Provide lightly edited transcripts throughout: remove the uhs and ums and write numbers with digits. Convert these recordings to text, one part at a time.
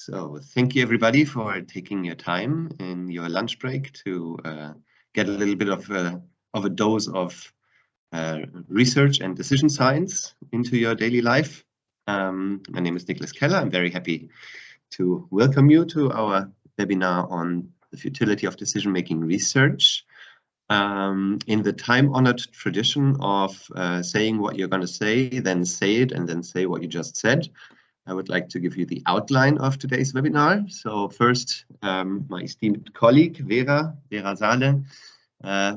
So thank you everybody for taking your time in your lunch break to get a little bit of a dose of research and decision science into your daily life. My name is Niklas Keller. I'm very happy to welcome you to our webinar on the futility of decision-making research. In the time-honored tradition of saying what you're going to say, then say it, and then say what you just said, I would like to give you the outline of today's webinar. So first, my esteemed colleague, Vera Saale,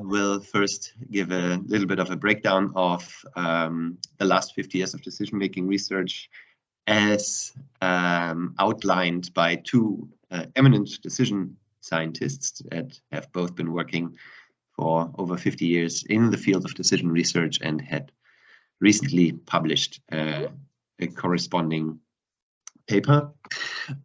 will first give a little bit of a breakdown of the last 50 years of decision-making research as outlined by two eminent decision scientists that have both been working for over 50 years in the field of decision research and had recently published a corresponding paper.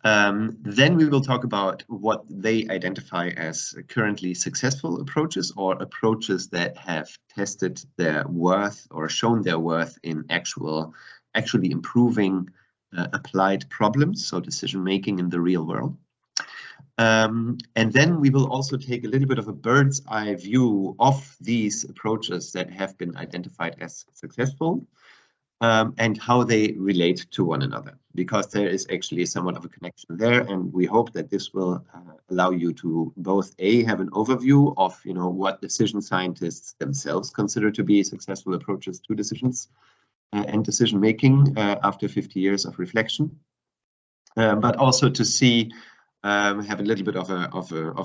Then we will talk about what they identify as currently successful approaches, or approaches that have tested their worth or shown their worth in actually improving applied problems, so decision making in the real world. And then we will also take a little bit of a bird's eye view of these approaches that have been identified as successful, and how they relate to one another, because there is actually somewhat of a connection there, and we hope that this will allow you to both have an overview of what decision scientists themselves consider to be successful approaches to decisions and decision making after 50 years of reflection, but also to see have a little bit of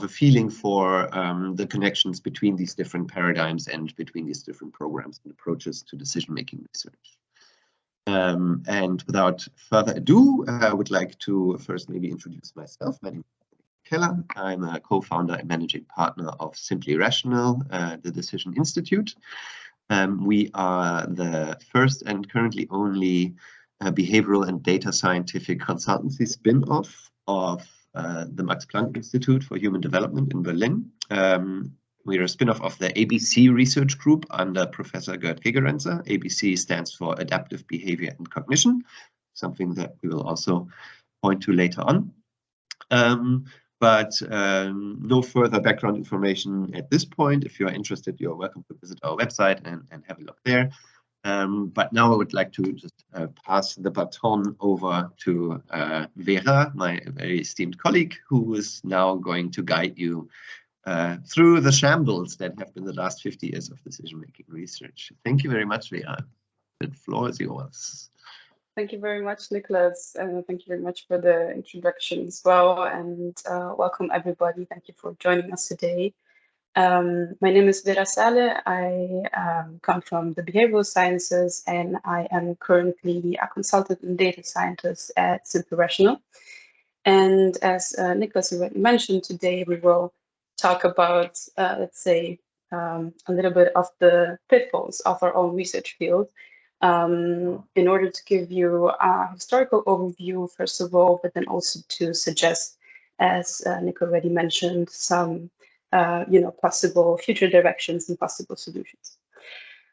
a feeling for the connections between these different paradigms and between these different programs and approaches to decision making research. And without further ado, I would like to first maybe introduce myself. My name is Keller. I'm a co-founder and managing partner of Simply Rational, the Decision Institute. We are the first and currently only behavioral and data scientific consultancy spin-off of the Max Planck Institute for Human Development in Berlin. We are a spin-off of the ABC research group under Professor Gerd Hegerenzer. ABC stands for Adaptive Behavior and Cognition, something that we will also point to later on. But no further background information at this point. If you are interested, you're welcome to visit our website and have a look there. But now I would like to just pass the baton over to Vera, my very esteemed colleague, who is now going to guide you through the shambles that have been the last 50 years of decision-making research. Thank you very much, Vera. The floor is yours. Thank you very much, Niklas. Thank you very much for the introduction as well. And welcome, everybody. Thank you for joining us today. My name is Vera Saale. I come from the behavioral sciences, and I am currently a consultant and data scientist at Simply Rational. And as Niklas already mentioned, today we will talk about, let's say, a little bit of the pitfalls of our own research field, in order to give you a historical overview, first of all, but then also to suggest, as Nick already mentioned, some possible future directions and possible solutions.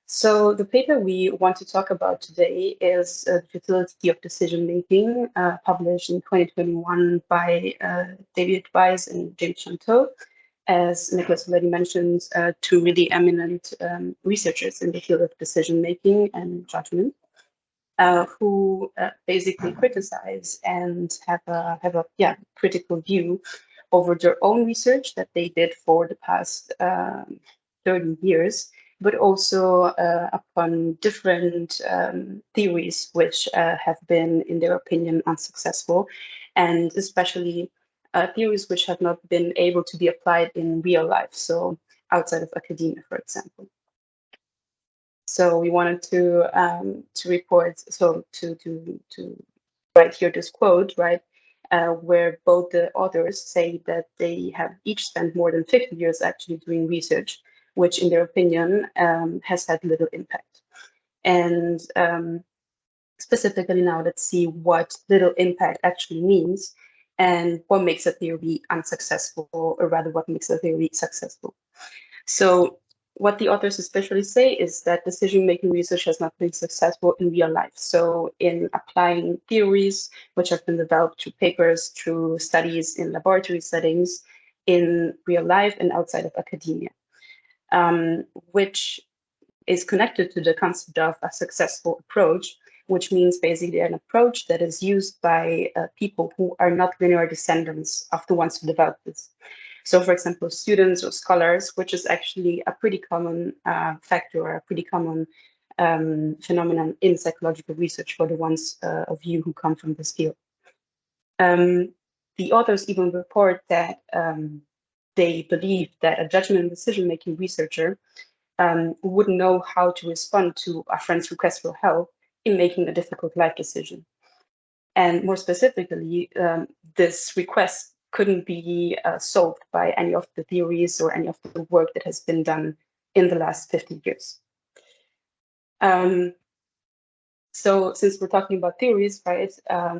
So the paper we want to talk about today is the futility of decision-making, published in 2021 by David Weiss and James Chanteau, as Niklas already mentioned, two really eminent researchers in the field of decision-making and judgment, who basically criticize and have a critical view over their own research that they did for the past 30 years, but also upon different theories which have been, in their opinion, unsuccessful, and especially theories which have not been able to be applied in real life, so outside of academia, for example. So we wanted to report, so to write here this quote, right, where both the authors say that they have each spent more than 50 years actually doing research, which in their opinion has had little impact. And specifically now, let's see what little impact actually means and what makes a theory unsuccessful, or rather what makes a theory successful. So what the authors especially say is that decision-making research has not been successful in real life. So in applying theories which have been developed through papers, through studies in laboratory settings, in real life and outside of academia, which is connected to the concept of a successful approach, which means basically an approach that is used by people who are not linear descendants of the ones who developed this. So, for example, students or scholars, which is actually a pretty common factor or a pretty common phenomenon in psychological research for the ones of you who come from this field. The authors even report that they believe that a judgment and decision-making researcher wouldn't know how to respond to a friend's request for help in making a difficult life decision. And more specifically, this request couldn't be solved by any of the theories or any of the work that has been done in the last 50 years. So since we're talking about theories, right,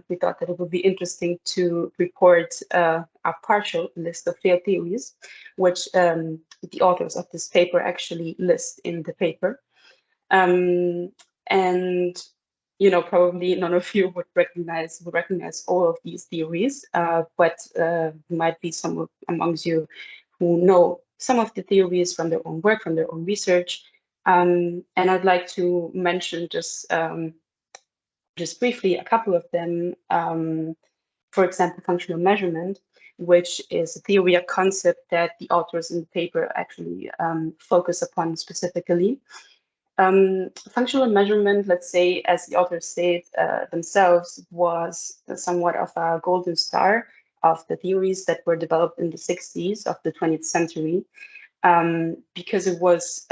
we thought that it would be interesting to report a partial list of failed theories, which the authors of this paper actually list in the paper. And you know, probably none of you would recognize all of these theories, but might be some amongst you who know some of the theories from their own work, from their own research. And I'd like to mention just briefly a couple of them. For example, functional measurement, which is a theory, a concept that the authors in the paper actually focus upon specifically. Functional measurement, let's say, as the authors say themselves, was somewhat of a golden star of the theories that were developed in the 60s of the 20th century, because it was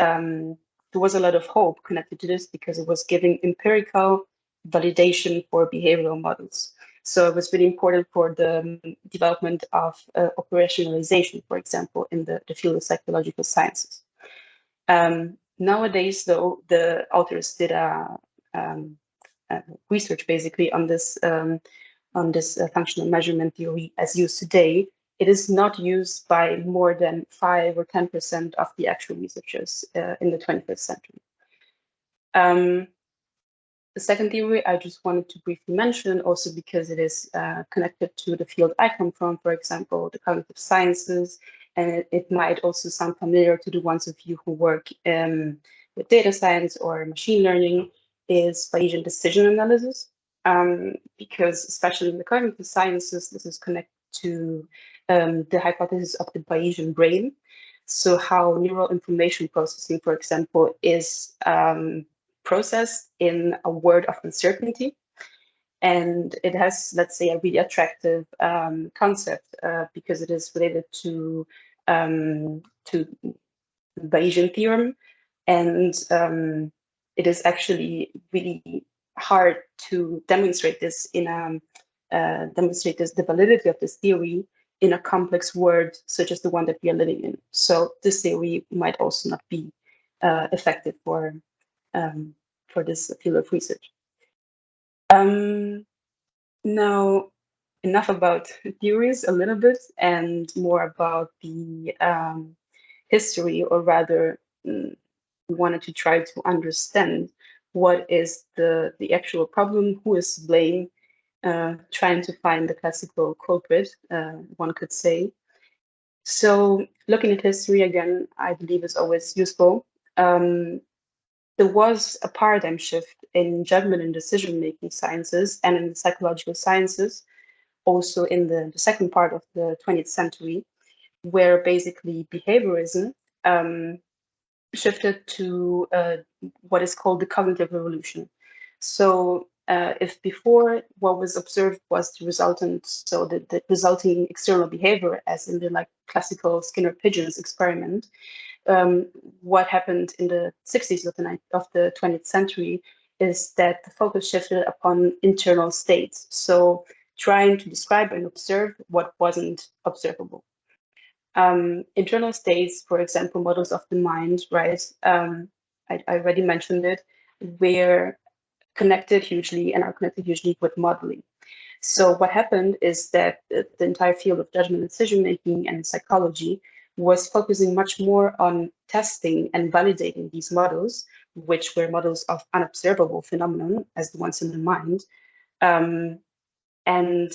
there was a lot of hope connected to this, because it was giving empirical validation for behavioral models. So it was really important for the development of operationalization, for example, in the field of psychological sciences. Nowadays, though, the authors did a research basically on this functional measurement theory as used today. It is not used by more than 5 or 10% of the actual researchers in the 21st century. The second theory I just wanted to briefly mention, also because it is connected to the field I come from, for example, the cognitive sciences, and it might also sound familiar to the ones of you who work with data science or machine learning, is Bayesian decision analysis. Because especially in the cognitive sciences, this is connected to the hypothesis of the Bayesian brain. So how neural information processing, for example, is processed in a world of uncertainty. And it has, let's say, a really attractive concept because it is related to Bayesian theorem. And it is actually really hard to demonstrate this the validity of this theory in a complex world such as the one that we are living in. So this theory might also not be effective for this field of research. Now, enough about theories a little bit, and more about the history, or rather, we wanted to try to understand what is the actual problem, who is to blame, trying to find the classical culprit, one could say. So looking at history again, I believe is always useful. There was a paradigm shift in judgment and decision-making sciences and in the psychological sciences, also in the second part of the 20th century, where basically behaviorism shifted to what is called the cognitive revolution. So if before what was observed was the resultant, so the resulting external behavior, as in the like classical Skinner pigeons experiment, what happened in the 60s of the 20th century is that the focus shifted upon internal states. So trying to describe and observe what wasn't observable. Internal states, for example, models of the mind, right? I already mentioned it, were connected hugely and are connected hugely with modeling. So what happened is that the entire field of judgment and decision-making and psychology was focusing much more on testing and validating these models, which were models of unobservable phenomenon as the ones in the mind. And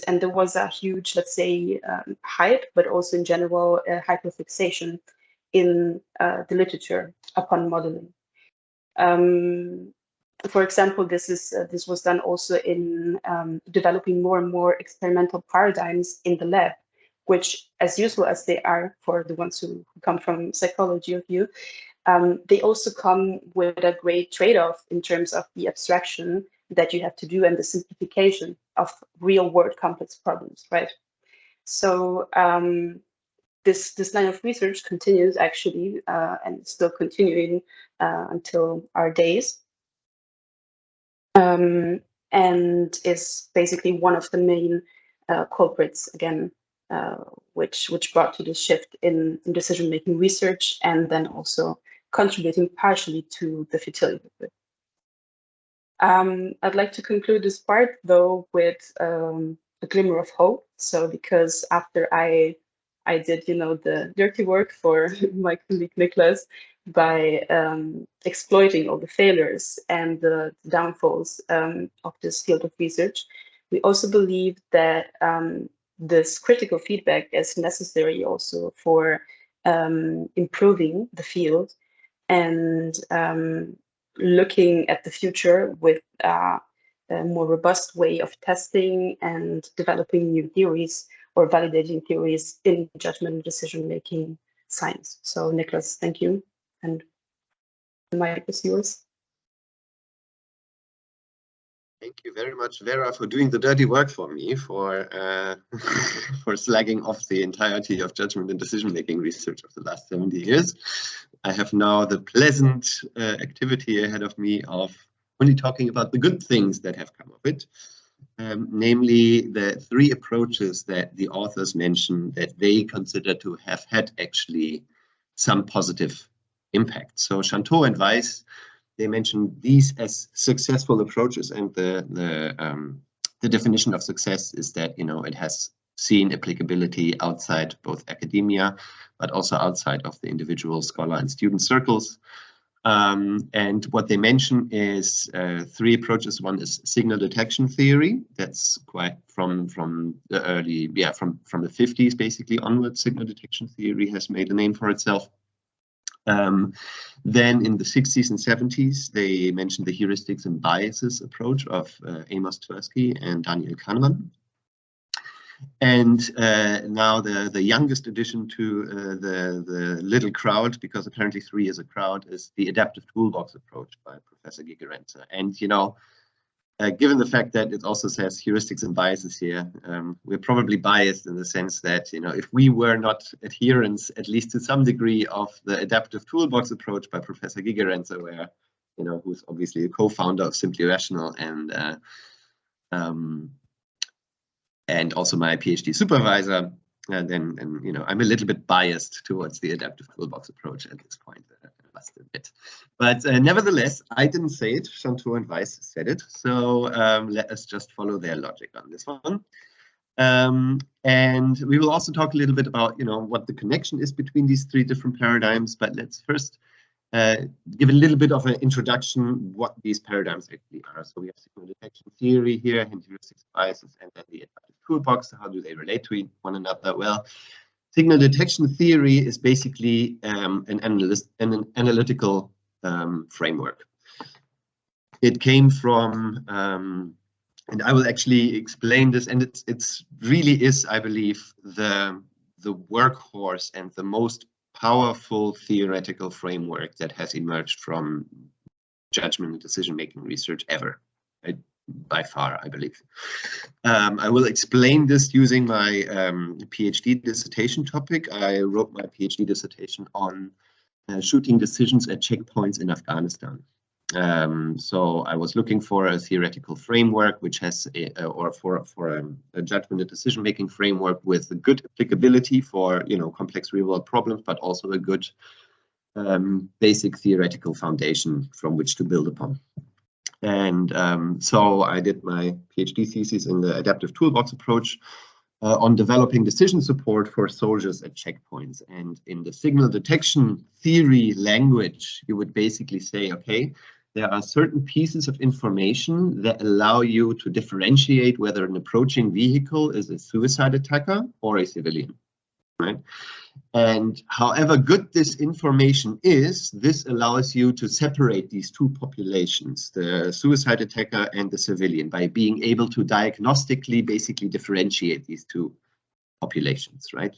there was a huge, let's say, hype, but also in general, hyperfixation in the literature upon modeling. For example, this was done also in developing more and more experimental paradigms in the lab, which, as useful as they are for the ones who come from psychology of view, they also come with a great trade-off in terms of the abstraction that you have to do and the simplification of real-world complex problems, right? So this line of research continues actually and still continuing until our days, and is basically one of the main culprits again, which brought to the shift in decision-making research, and then also contributing partially to the futility. I'd like to conclude this part though with a glimmer of hope. So because after I did, the dirty work for my colleague Nicholas by exploiting all the failures and the downfalls of this field of research, we also believe that this critical feedback is necessary also for improving the field and looking at the future with a more robust way of testing and developing new theories or validating theories in judgment and decision-making science. So Nicholas, thank you. And the mic is yours. Thank you very much, Vera, for doing the dirty work for me, for for slagging off the entirety of judgment and decision-making research of the last 70 years. I have now the pleasant activity ahead of me of only talking about the good things that have come of it, namely the 3 approaches that the authors mention that they consider to have had actually some positive impact. So Chanteau and Weiss, they mentioned these as successful approaches, and the definition of success is that it has seen applicability outside both academia, but also outside of the individual scholar and student circles. And what they mention is 3 approaches. One is signal detection theory. That's quite from the early, from the 50s basically onwards. Signal detection theory has made a name for itself. Then in the 60s and 70s, they mentioned the heuristics and biases approach of Amos Tversky and Daniel Kahneman. And now the youngest addition to the little crowd, because apparently 3 is a crowd, is the adaptive toolbox approach by Professor Gigerenzer. And given the fact that it also says heuristics and biases here, we're probably biased in the sense that, if we were not adherents, at least to some degree, of the adaptive toolbox approach by Professor Gigerenzer, where, who's obviously a co-founder of Simply Rational and also my PhD supervisor, then I'm a little bit biased towards the adaptive toolbox approach at this point. I must admit. But nevertheless, I didn't say it. Chanteau and Weiss said it. So let us just follow their logic on this one. And we will also talk a little bit about what the connection is between these 3 different paradigms. But let's first give a little bit of an introduction what these paradigms actually are. So we have signal detection theory here, and heuristics, biases, and then the adaptive toolbox. How do they relate to one another? Well, signal detection theory is basically an analytical framework. It came from, and I will actually explain this, and it's really is, I believe, the workhorse and the most powerful theoretical framework that has emerged from judgment and decision-making research ever, by far, I believe. I will explain this using my PhD dissertation topic. I wrote my PhD dissertation on shooting decisions at checkpoints in Afghanistan. So I was looking for a theoretical framework which has a judgment and decision-making framework with a good applicability for complex real-world problems, but also a good basic theoretical foundation from which to build upon. And so I did my PhD thesis in the adaptive toolbox approach. on developing decision support for soldiers at checkpoints. And in the signal detection theory language, you would basically say, okay, there are certain pieces of information that allow you to differentiate whether an approaching vehicle is a suicide attacker or a civilian, right? And however good this information is, this allows you to separate these two populations, the suicide attacker and the civilian, by being able to diagnostically basically differentiate these two populations, right?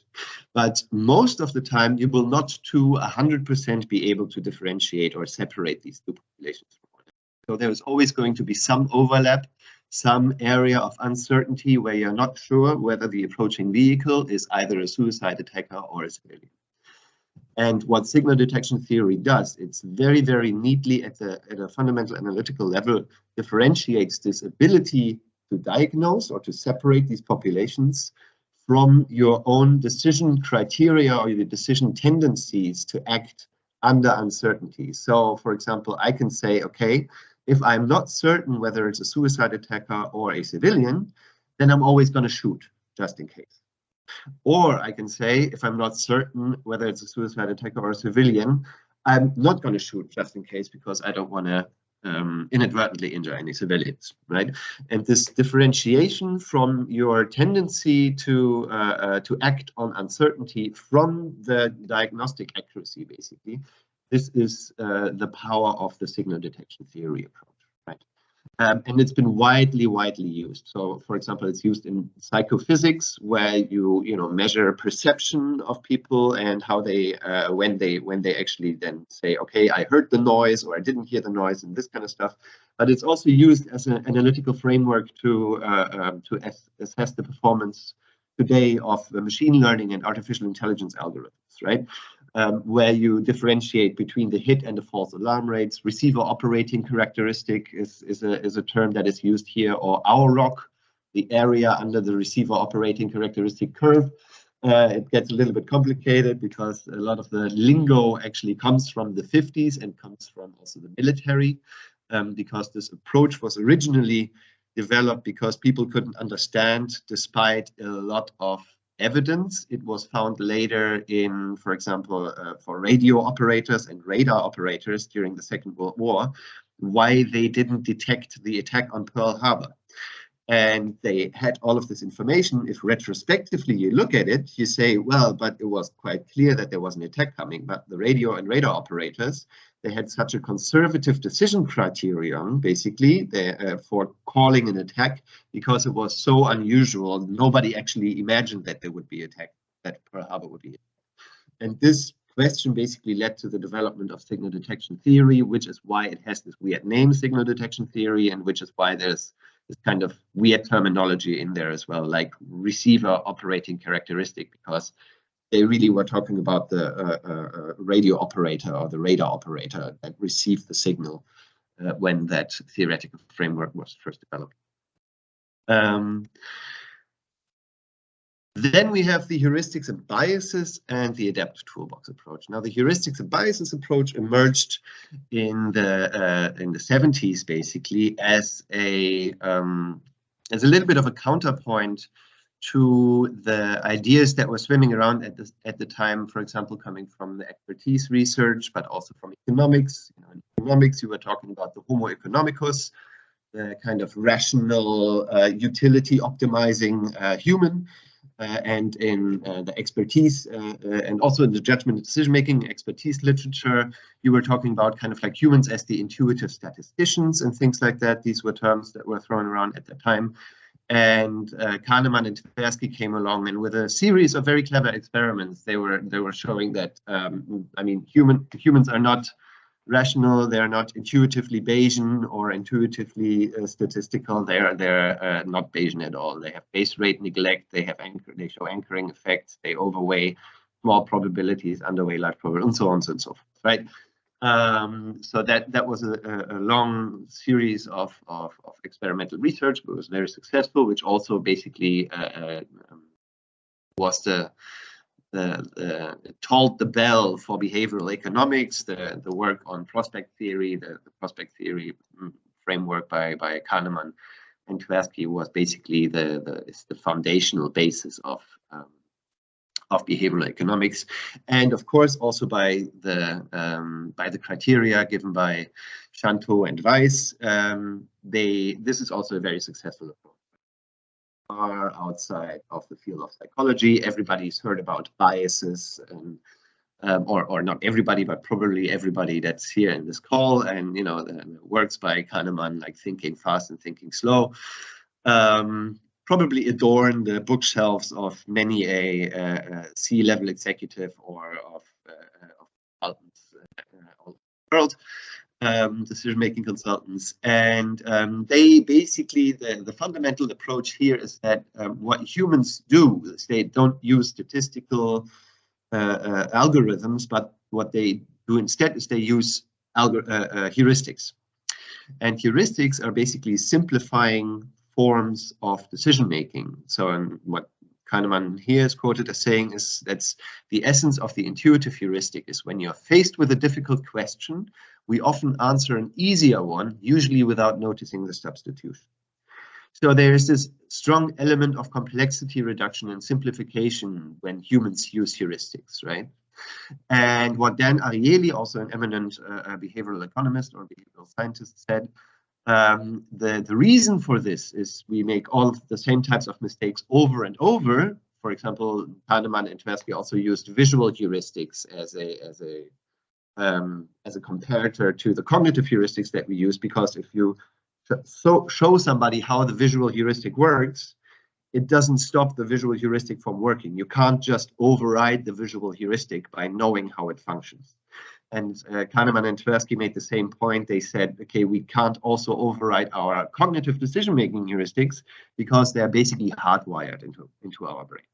But most of the time, you will not to 100% be able to differentiate or separate these two populations. So there is always going to be some overlap, some area of uncertainty where you're not sure whether the approaching vehicle is either a suicide attacker or a civilian. And what signal detection theory does, it's very, very neatly at a fundamental analytical level, differentiates this ability to diagnose or to separate these populations from your own decision criteria or your decision tendencies to act under uncertainty. So, for example, I can say, okay, if I'm not certain whether it's a suicide attacker or a civilian, then I'm always going to shoot, just in case. Or I can say, if I'm not certain whether it's a suicide attacker or a civilian, I'm not going to shoot, just in case, because I don't want to inadvertently injure any civilians, right? And this differentiation from your tendency to act on uncertainty from the diagnostic accuracy, basically, this is the power of the signal detection theory approach, right? And it's been widely used. So, for example, it's used in psychophysics, where you measure perception of people and how they when they actually then say, okay, I heard the noise or I didn't hear the noise, and this kind of stuff. But it's also used as an analytical framework to assess the performance today of machine learning and artificial intelligence algorithms, right? Where you differentiate between the hit and the false alarm rates. Receiver operating characteristic is a term that is used here, or ROC, the area under the receiver operating characteristic curve. It gets a little bit complicated because a lot of the lingo actually comes from the 50s and comes from also the military, because this approach was originally developed because people couldn't understand, despite a lot of evidence. It was found later in, for example, for radio operators and radar operators during the Second World War, why they didn't detect the attack on Pearl Harbor. And they had all of this information. If retrospectively you look at it, you say, well, but it was quite clear that there was an attack coming. But the radio and radar operators, they had such a conservative decision criterion, basically, for calling an attack, because it was so unusual. Nobody actually imagined that there would be attack, that Pearl Harbor would be hit. And this question basically led to the development of signal detection theory, which is why it has this weird name, signal detection theory, and which is why there's this kind of weird terminology in there as well, like receiver operating characteristic, because they really were talking about the radio operator or the radar operator that received the signal when that theoretical framework was first developed. Then we have the heuristics and biases and the adaptive toolbox approach. Now, the heuristics and biases approach emerged in the 70s, basically, as a little bit of a counterpoint to the ideas that were swimming around at the time, for example, coming from the expertise research, but also from economics. In economics, you were talking about the Homo economicus, the kind of rational, utility optimizing human. And in the expertise and also in the judgment and decision-making expertise literature, you were talking about kind of like humans as the intuitive statisticians and things like that. These were terms that were thrown around at the time. And Kahneman and Tversky came along, and with a series of very clever experiments, they were showing that humans are not rational, they're not intuitively Bayesian or intuitively statistical. They're not Bayesian at all. They have base rate neglect. They show anchoring effects. They overweigh small probabilities, underweigh large probabilities, and so on and so forth. Right. So that was a long series of experimental research, but was very successful, which also basically was tolled the bell for behavioral economics, the work on prospect theory, the prospect theory framework by Kahneman, and Tversky was basically the foundational basis of behavioral economics, and of course also by the criteria given by Shanto and Weiss. This is also a very successful approach. Are outside of the field of psychology. Everybody's heard about biases, and or not everybody, but probably everybody that's here in this call, and you know, the works by Kahneman, like Thinking Fast and Thinking Slow, probably adorn the bookshelves of many a C-level executive or of consultants all over the world. Decision-making consultants, and they basically, the fundamental approach here is that what humans do is they don't use statistical algorithms, but what they do instead is they use heuristics. And heuristics are basically simplifying forms of decision-making. So what Kahneman here is quoted as saying is that's the essence of the intuitive heuristic is when you're faced with a difficult question, we often answer an easier one, usually without noticing the substitution. So there is this strong element of complexity reduction and simplification when humans use heuristics, right? And what Dan Ariely, also an eminent behavioral economist or behavioral scientist, said, the reason for this is we make all of the same types of mistakes over and over. For example, Kahneman and Tversky also used visual heuristics as a comparator to the cognitive heuristics that we use, because if you show somebody how the visual heuristic works, it doesn't stop the visual heuristic from working. You can't just override the visual heuristic by knowing how it functions. And Kahneman and Tversky made the same point. They said, okay, we can't also override our cognitive decision-making heuristics because they're basically hardwired into our brain.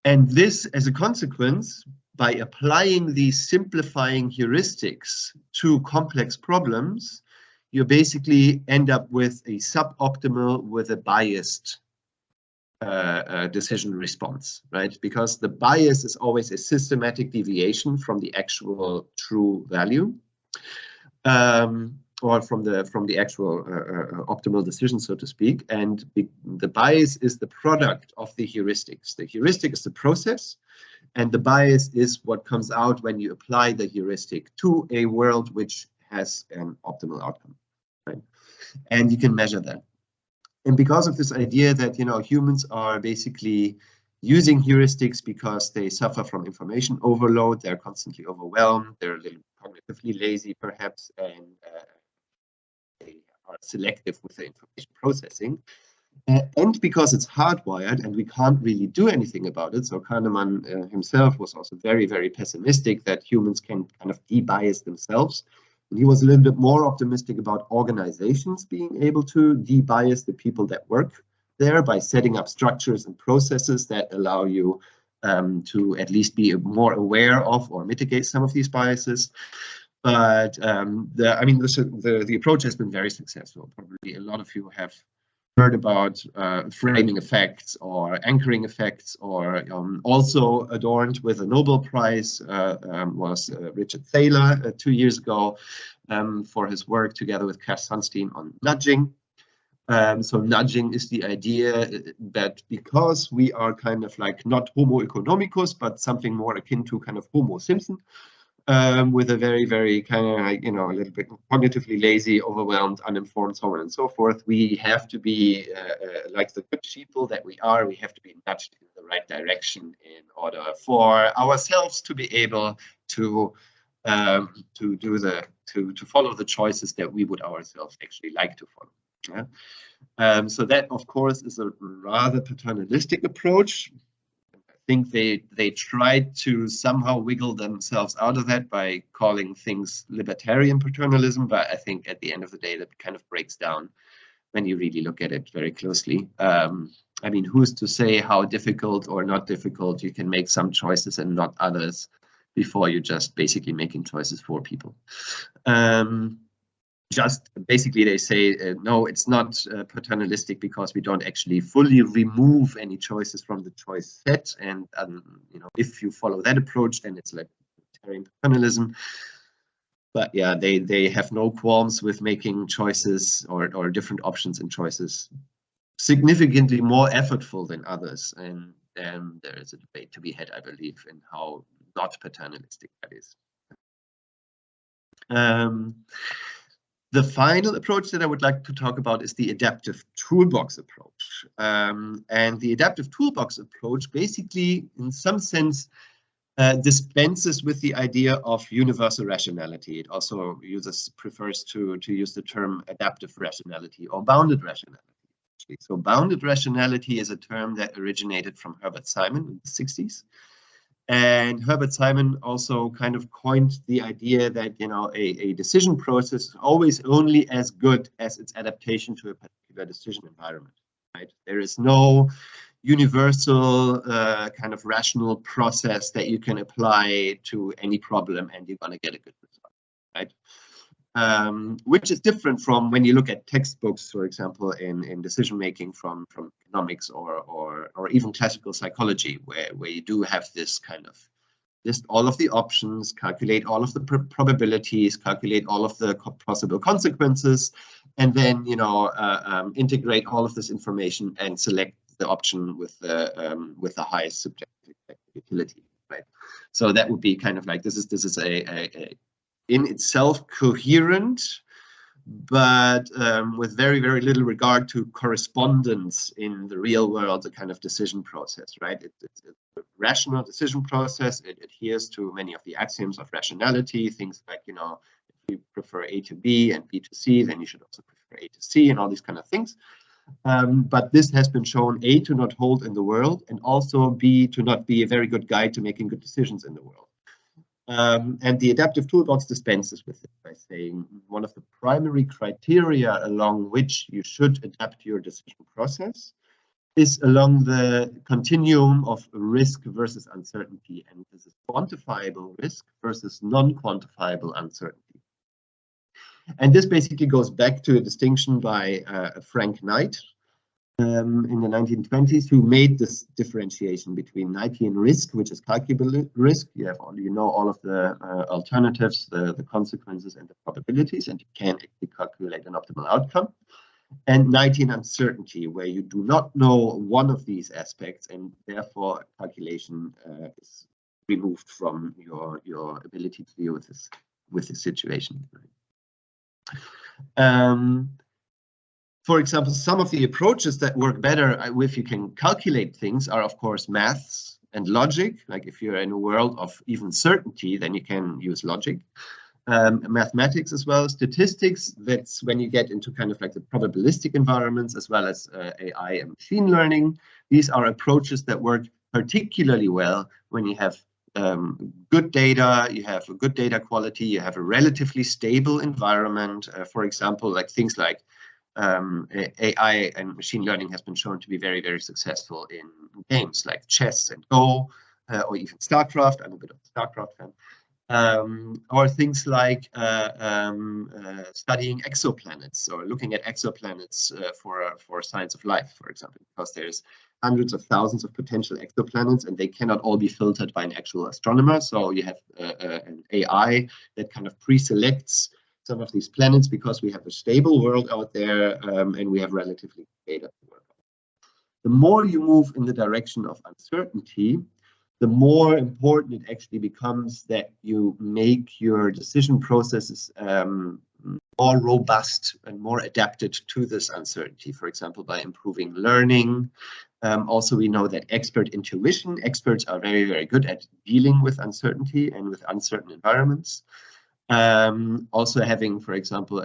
And this, as a consequence, by applying these simplifying heuristics to complex problems, you basically end up with a suboptimal with a biased decision response, right? Because the bias is always a systematic deviation from the actual true value, or from the actual optimal decision, so to speak. And the bias is the product of the heuristics. The heuristic is the process, and the bias is what comes out when you apply the heuristic to a world which has an optimal outcome, right? And you can measure that. And because of this idea that, you know, humans are basically using heuristics because they suffer from information overload, they're constantly overwhelmed, they're a little cognitively lazy perhaps, and they are selective with the information processing. And because it's hardwired and we can't really do anything about it, so Kahneman himself was also very, very pessimistic that humans can kind of de-bias themselves. And he was a little bit more optimistic about organizations being able to de-bias the people that work there by setting up structures and processes that allow you to at least be more aware of or mitigate some of these biases. But the approach has been very successful. Probably a lot of you have heard about framing effects or anchoring effects, or also adorned with a Nobel Prize was Richard Thaler 2 years ago for his work together with Cass Sunstein on nudging. So nudging is the idea that because we are kind of like not Homo economicus, but something more akin to kind of Homo Simpson, with a very, very kind of like, you know, a little bit cognitively lazy, overwhelmed, uninformed, so on and so forth. We have to be like the good sheeple that we are. We have to be nudged in the right direction in order for ourselves to be able to follow the choices that we would ourselves actually like to follow. Yeah? So that, of course, is a rather paternalistic approach. I think they tried to somehow wiggle themselves out of that by calling things libertarian paternalism, but I think at the end of the day that kind of breaks down when you really look at it very closely. I mean, who's to say how difficult or not difficult you can make some choices and not others before you're just basically making choices for people? Just basically they say, no, it's not paternalistic because we don't actually fully remove any choices from the choice set. And, you know, if you follow that approach, then it's like libertarian paternalism. But yeah, they have no qualms with making choices or different options and choices significantly more effortful than others. And there is a debate to be had, I believe, in how not paternalistic that is. The final approach that I would like to talk about is the adaptive toolbox approach. And the adaptive toolbox approach basically, in some sense, dispenses with the idea of universal rationality. It also prefers to use the term adaptive rationality or bounded rationality. So bounded rationality is a term that originated from Herbert Simon in the 60s. And Herbert Simon also kind of coined the idea that, you know, a decision process is always only as good as its adaptation to a particular decision environment, right? There is no universal kind of rational process that you can apply to any problem and you're going to get a good result, right? Which is different from when you look at textbooks, for example, in decision making from economics or even classical psychology, where you do have this kind of list all of the options, calculate all of the probabilities, calculate all of the possible consequences, and then, you know, integrate all of this information and select the option with the highest subjective utility, right? So that would be kind of like this is a in itself coherent, but with very, very little regard to correspondence in the real world, a kind of decision process, right? It's a rational decision process. It adheres to many of the axioms of rationality, things like, you know, if you prefer A to B and B to C, then you should also prefer A to C and all these kind of things. But this has been shown, A, to not hold in the world, and also B, to not be a very good guide to making good decisions in the world. And the adaptive toolbox dispenses with it by saying one of the primary criteria along which you should adapt your decision process is along the continuum of risk versus uncertainty. And this is quantifiable risk versus non-quantifiable uncertainty. And this basically goes back to a distinction by Frank Knight in the 1920s, who made this differentiation between Knightian risk, which is calculable risk. You know all of the alternatives, the consequences, and the probabilities, and you can actually calculate an optimal outcome. And Knightian uncertainty, where you do not know one of these aspects, and therefore calculation is removed from your ability to deal with this situation. For example, some of the approaches that work better if you can calculate things are, of course, maths and logic. Like if you're in a world of even certainty, then you can use logic. Mathematics as well, statistics, that's when you get into kind of like the probabilistic environments, as well as AI and machine learning. These are approaches that work particularly well when you have good data, you have a good data quality, you have a relatively stable environment. For example, like things like AI and machine learning has been shown to be very, very successful in games like chess and Go, or even StarCraft. I'm a bit of a StarCraft fan. Or things like studying exoplanets or looking at exoplanets for science of life, for example, because there's hundreds of thousands of potential exoplanets and they cannot all be filtered by an actual astronomer. So you have an AI that kind of pre-selects some of these planets because we have a stable world out there and we have relatively data to work on. The more you move in the direction of uncertainty, the more important it actually becomes that you make your decision processes more robust and more adapted to this uncertainty, for example, by improving learning. Also, we know that expert intuition, experts are very, very good at dealing with uncertainty and with uncertain environments. Also having, for example,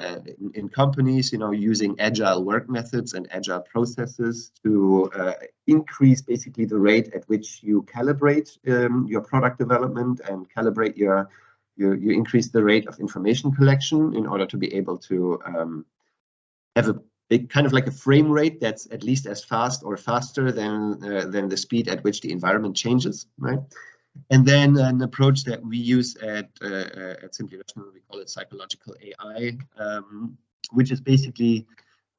in companies, you know, using agile work methods and agile processes to increase basically the rate at which you calibrate your product development and calibrate you increase the rate of information collection in order to be able to have a big kind of like a frame rate that's at least as fast or faster than the speed at which the environment changes, right? And then an approach that we use at Simply Rational, we call it psychological AI, which is basically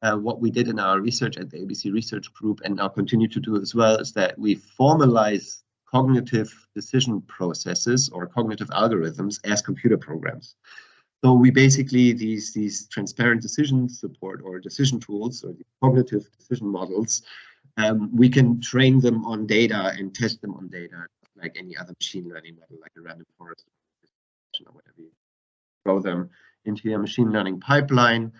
what we did in our research at the ABC Research Group and now continue to do as well, is that we formalize cognitive decision processes or cognitive algorithms as computer programs. So we basically, these transparent decision support or decision tools or the cognitive decision models, we can train them on data and test them on data like any other machine learning model, like a random forest or whatever. You throw them into your machine learning pipeline,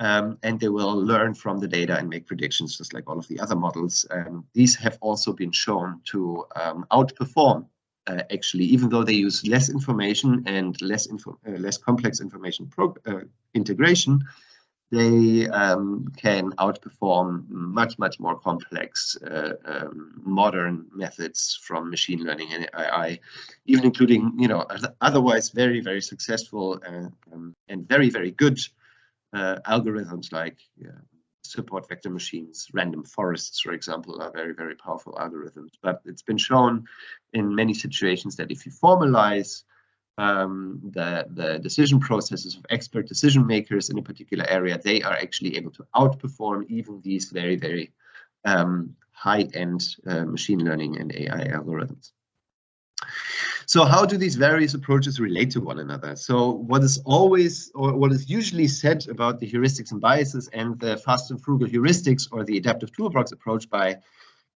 and they will learn from the data and make predictions just like all of the other models. These have also been shown to outperform, actually, even though they use less information and less complex information integration, they can outperform much more complex modern methods from machine learning and AI, even including, you know, otherwise very successful and very good algorithms like support vector machines. Random forests, for example, are very powerful algorithms. But it's been shown in many situations that if you formalize the decision processes of expert decision makers in a particular area, they are actually able to outperform even these very high-end machine learning and AI algorithms. So how do these various approaches relate to one another? So what is always, or what is usually said about the heuristics and biases and the fast and frugal heuristics or the adaptive toolbox approach by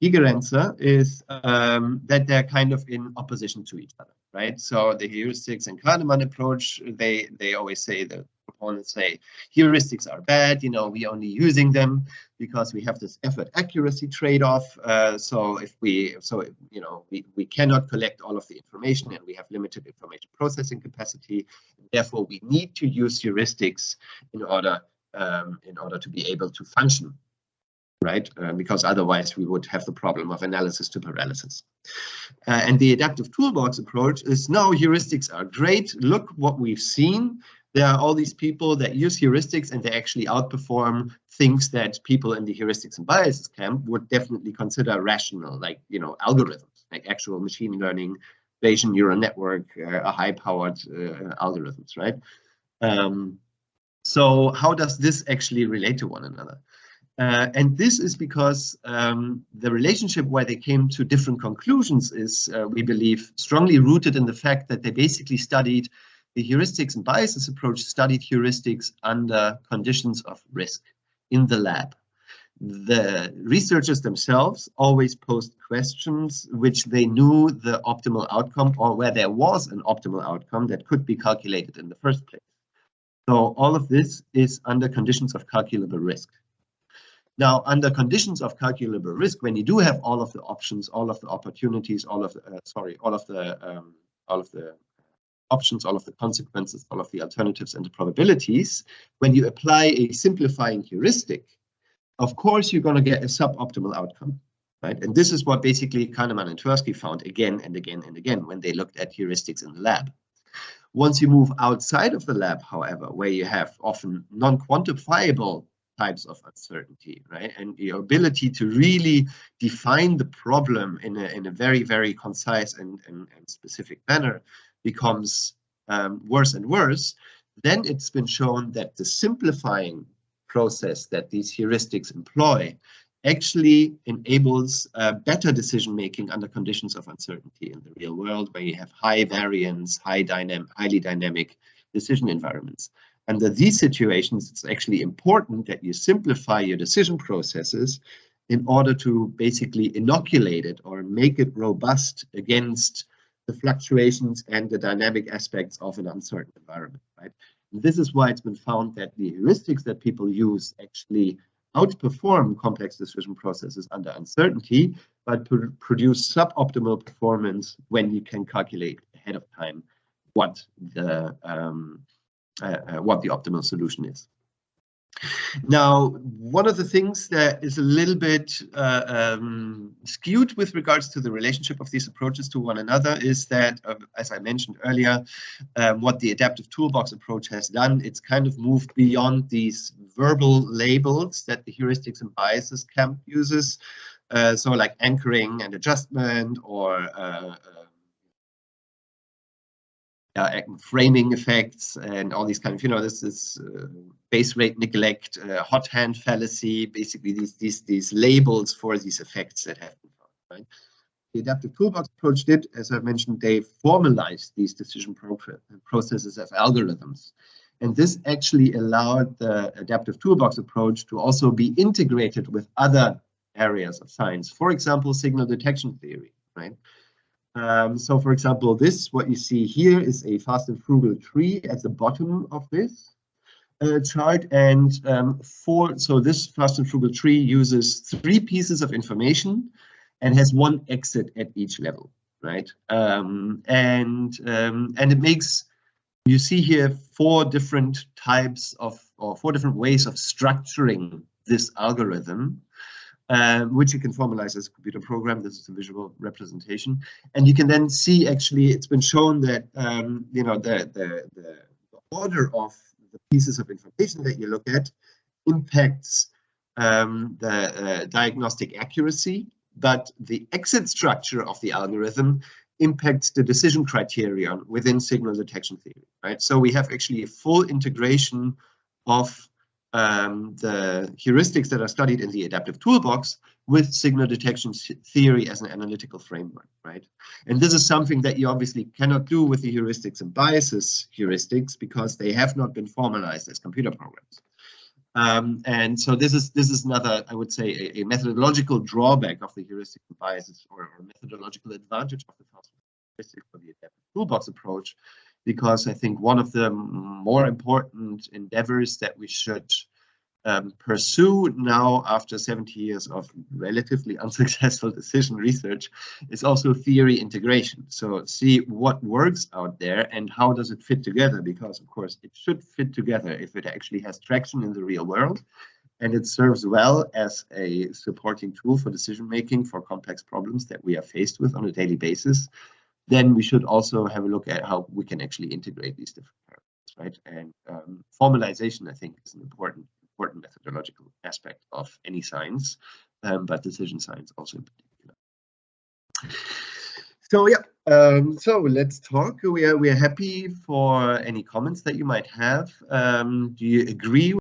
Gigerenzer is that they're kind of in opposition to each other, right? So the heuristics and Kahneman approach, they always say, the proponents say, heuristics are bad, you know, we're only using them because we have this effort accuracy trade-off. So you know, we cannot collect all of the information and we have limited information processing capacity. Therefore, we need to use heuristics in order to be able to function, right? Because otherwise we would have the problem of analysis to paralysis. And the adaptive toolbox approach is, no, heuristics are great. Look what we've seen. There are all these people that use heuristics and they actually outperform things that people in the heuristics and biases camp would definitely consider rational, like, you know, algorithms, like actual machine learning, Bayesian neural network, high-powered algorithms, right? So how does this actually relate to one another? And this is because the relationship where they came to different conclusions is, we believe, strongly rooted in the fact that they basically studied the heuristics and biases approach, studied heuristics under conditions of risk in the lab. The researchers themselves always posed questions which they knew the optimal outcome, or where there was an optimal outcome that could be calculated in the first place. So all of this is under conditions of calculable risk. Now, under conditions of calculable risk, when you do have all of the options, all of the opportunities, all of the options, all of the consequences, all of the alternatives and the probabilities, when you apply a simplifying heuristic, of course, you're going to get a suboptimal outcome, right? And this is what basically Kahneman and Tversky found again and again and again when they looked at heuristics in the lab. Once you move outside of the lab, however, where you have often non-quantifiable types of uncertainty, right? And your ability to really define the problem in a very concise and specific manner becomes worse and worse. Then it's been shown that the simplifying process that these heuristics employ actually enables better decision making under conditions of uncertainty in the real world, where you have high variance, highly dynamic decision environments. Under these situations, it's actually important that you simplify your decision processes in order to basically inoculate it or make it robust against the fluctuations and the dynamic aspects of an uncertain environment, right? And this is why it's been found that the heuristics that people use actually outperform complex decision processes under uncertainty, but produce suboptimal performance when you can calculate ahead of time what the optimal solution is. Now, one of the things that is a little bit skewed with regards to the relationship of these approaches to one another is that, as I mentioned earlier, what the adaptive toolbox approach has done, it's kind of moved beyond these verbal labels that the heuristics and biases camp uses. So like anchoring and adjustment, or framing effects and all these kind of, you know, this is base rate neglect, hot hand fallacy, basically these labels for these effects that have been found, right? The adaptive toolbox approach did, as I mentioned, they formalized these decision processes as algorithms. And this actually allowed the adaptive toolbox approach to also be integrated with other areas of science. For example, signal detection theory, right? So for example, what you see here is a fast and frugal tree at the bottom of this chart. And so this fast and frugal tree uses 3 pieces of information and has 1 exit at each level, right? And it makes, you see here 4 different types of, or 4 different ways of structuring this algorithm, which you can formalize as a computer program. This is a visual representation, and you can then see, actually, it's been shown that you know, the order of the pieces of information that you look at impacts the diagnostic accuracy, but the exit structure of the algorithm impacts the decision criterion within signal detection theory, right? So we have actually a full integration of the heuristics that are studied in the adaptive toolbox with signal detection theory as an analytical framework, right? And this is something that you obviously cannot do with the heuristics and biases heuristics, because they have not been formalized as computer programs. And so this is another, I would say, a methodological drawback of the heuristics and biases, or methodological advantage of the heuristics for the adaptive toolbox approach, because I think one of the more important endeavors that we should pursue now, after 70 years of relatively unsuccessful decision research, is also theory integration. So see what works out there and how does it fit together, because of course it should fit together if it actually has traction in the real world and it serves well as a supporting tool for decision making for complex problems that we are faced with on a daily basis. Then we should also have a look at how we can actually integrate these different parameters, right? And formalization, I think, is an important methodological aspect of any science, but decision science also in particular. So yeah, so let's talk. We are happy for any comments that you might have. Do you agree